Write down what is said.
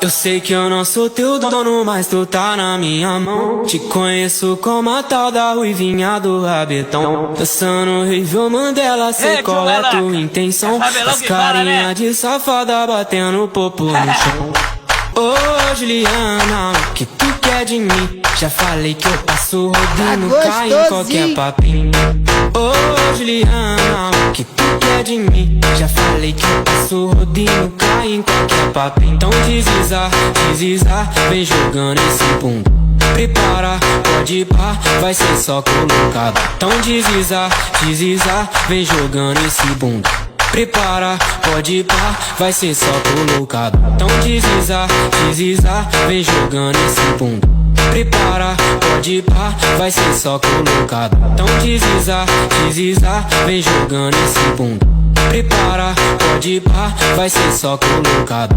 Eu sei que eu não sou teu dono, mas tu tá na minha mão. Te conheço como a tal da ruivinha do rabetão. Dançando Rivel Mandela, sei qual é tua intenção. As carinha de safada batendo popo no chão. Ô Juliana, o que tu quer de mim? Já falei que eu passo rodando, cai em qualquer papinho. Ô Juliana, o que tu quer de mim? Já falei que eu passo rodando, cai em qualquer papinho. Então deslizar, deslizar, vem jogando esse bunda. Prepara, pode ir pá, vai ser só colocado. Então deslizar, deslizar, vem jogando esse bunda. Prepara, pode ir pá, vai ser só colocado. Então deslizar, deslizar, vem jogando esse bunda. Prepara, pode ir pá, vai ser só colocado. Então deslizar, deslizar, vem jogando esse bunda. Prepara, pode ir pá, vai ser só colocado.